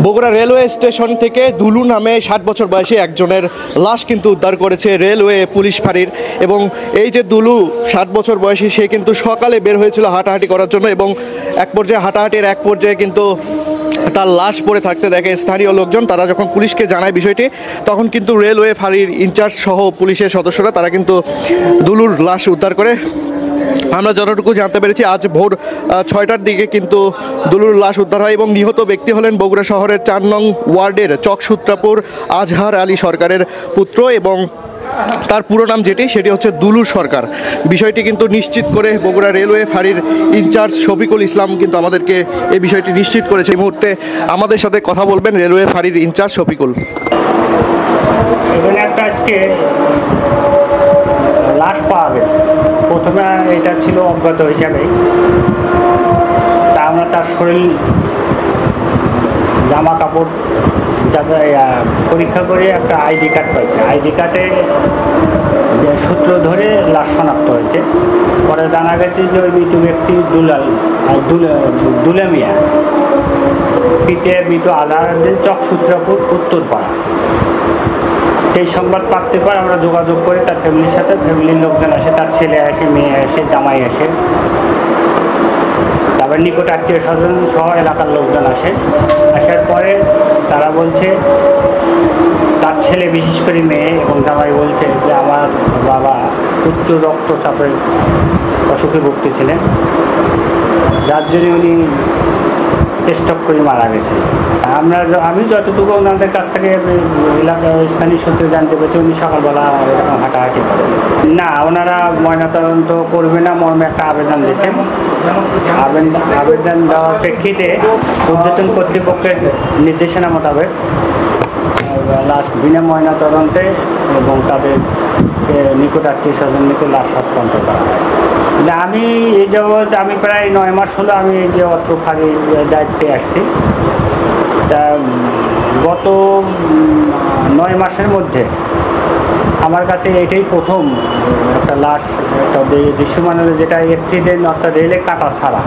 Bogura railway station থেকে দুলু নামে ৬০ বছর বয়সী একজনের লাশ কিন্তু উদ্ধার করেছে রেলওয়ে পুলিশ ফাঁড়ির। এবং এই যে দুলু ৬০ বছর বয়সী, সে কিন্তু সকালে বের হয়েছিল হাঁটাহাঁটি করার জন্য এবং এক পর্যায়ে কিন্তু তার লাশ পড়ে থাকতে দেখে স্থানীয় লোকজন। তারা যখন পুলিশকে জানায় বিষয়টি, তখন কিন্তু রেলওয়ে ফাঁড়ির ইনচার্জ সহ পুলিশের সদস্যরা তারা কিন্তু দুলুর লাশ উদ্ধার করে। আমরা যতটুকু জানতে পেরেছি, আজ ভোর ৬টার দিকে কিন্তু দুলুর লাশ উদ্ধার হয় এবং নিহত ব্যক্তি হলেন বগুড়া শহরের ৪ নং ওয়ার্ডের চকসূত্রাপুর আজহার আলী সরকারের পুত্র এবং তার পুরো নাম সেটি হচ্ছে দুলু সরকার। বিষয়টি কিন্তু নিশ্চিত করে বগুড়া রেলওয়ে ফাঁড়ির ইনচার্জ শফিকুল ইসলাম কিন্তু আমাদেরকে এই বিষয়টি নিশ্চিত করেছে। এই মুহূর্তে আমাদের সাথে কথা বলবেন রেলওয়ে ফাঁড়ির ইনচার্জ শফিকুল। এখানে একটা আজকে লাশ পাওয়া গেছে। প্রথমে এটা ছিল অজ্ঞাত হিসাবে, তা আমরা তার শরীর জামা কাপড় পরীক্ষা করে একটা আইডি কার্ড পাইছে। আইডি কার্ডে সূত্র ধরে লাশ শনাক্ত হয়েছে। পরে জানা গেছে যে ওই মৃত ব্যক্তি দুলে মিয়া, পিতে মৃত আজহারউদ্দিন, চকসূত্রাপুর উত্তরপাড়া। এই সংবাদ প্রাপ্তির পর আমরা যোগাযোগ করে তার ফ্যামিলির সাথে, ফ্যামিলির লোকজন আসে, তার ছেলে আসে, মেয়ে আসে, জামাই আসে, তারপর নিকট আত্মীয় স্বজন সহ এলাকার লোকজন আসে। আসার পরে তারা বলছে, তার ছেলে বিশেষ করে মেয়ে এবং জামাই বলছে যে আমার বাবা উচ্চ রক্তচাপের অসুখে ভুগতেছিলেন, যার জন্য উনি স্ট্রোক করে মারা গেছে। আমি যতটুকু ওনাদের কাছ থেকে এলাকার স্থানীয় সূত্রে জানতে পেরেছি, উনি সকালবেলা এরকম হাঁটাহাঁটি করেন না। ওনারা ময়নাতদন্ত করবে না মর্মে একটা আবেদন দিয়েছেন। আবেদন দেওয়ার প্রেক্ষিতে ঊর্ধ্বতন কর্তৃপক্ষের নির্দেশনা মোতাবেক লাশ বিনা ময়নাতদন্তে এবং তাদের নিকট আত্মীয় স্বজন নিকট লাশ হস্তান্তর করা হয়। আমি এই জগৎ আমি প্রায় ৯ মাস হলো আমি এই যে অত্র ফাঁড়ির দায়িত্বে আসছি। তা গত ৯ মাসের মধ্যে আমার কাছে এটাই প্রথম একটা লাশ, একটা দৃশ্যমান যেটা অ্যাক্সিডেন্ট অর্থাৎ রেলে কাটা ছাড়া,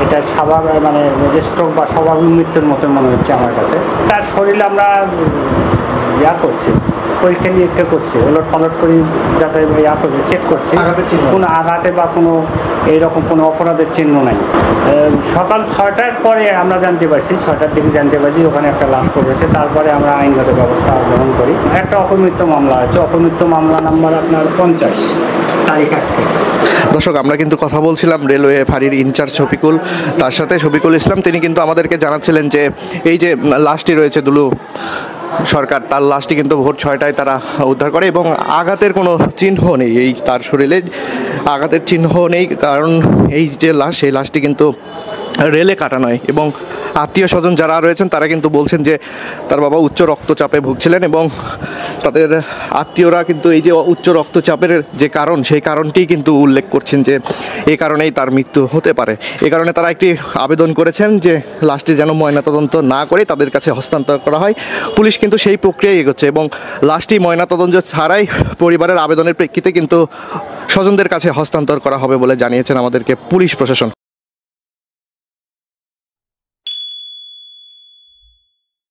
এটা স্বাভাবিক মানে স্ট্রোক বা স্বাভাবিক মৃত্যুর মতো মনে হচ্ছে আমার কাছে। তার শরীরে আমরা করছি, পরীক্ষা নিরীক্ষা করছি, ওলট পালট করে যাচাই করছি, চেক করছি, কোনো আঘাতে বা কোনো এইরকম কোনো অপরাধের চিহ্ন নাই। সকাল ৬টার পরে আমরা জানতে পারছি, ৬টার দিকে জানতে পারছি ওখানে একটা লাশ পড়েছে। তারপরে আমরা আইনগত ব্যবস্থা গ্রহণ করি। একটা অপমৃত্যু মামলা আছে, অপমৃত্যু মামলা নাম্বার আপনার ৫০, তারিখ আজকে। দর্শক, আমরা কিন্তু কথা বলছিলাম রেলওয়ে ফাঁড়ির ইনচার্জ শফিকুল, তার সাথে শফিকুল ইসলাম। তিনি কিন্তু আমাদেরকে জানাচ্ছিলেন যে এই যে লাশটি রয়েছে দুলু সরকার, তার লাশটি কিন্তু ভোর ৬টায় তারা উদ্ধার করে এবং আঘাতের কোনো চিহ্ন নেই, এই তার শরীরে আঘাতের চিহ্ন নেই। কারণ এই যে লাশ, সেই লাশটি কিন্তু রেলে কাটা নয়। এবং আত্মীয় স্বজন যারা রয়েছেন তারা কিন্তু বলছেন যে তার বাবা উচ্চ রক্তচাপে ভুগছিলেন এবং তাদের আত্মীয়রা কিন্তু এই যে উচ্চ রক্তচাপের যে কারণ, সেই কারণটি কিন্তু উল্লেখ করছেন যে এই কারণেই তার মৃত্যু হতে পারে। এই কারণে তারা একটি আবেদন করেছেন যে লাশটি যেন ময়নাতদন্ত না করে তাদের কাছে হস্তান্তর করা হয়। পুলিশ কিন্তু সেই প্রক্রিয়ায় এগোচ্ছে এবং লাশটি ময়নাতদন্ত ছাড়াই পরিবারের আবেদনের প্রেক্ষিতে কিন্তু স্বজনদের কাছে হস্তান্তর করা হবে বলে জানিয়েছেন আমাদেরকে পুলিশ প্রশাসন।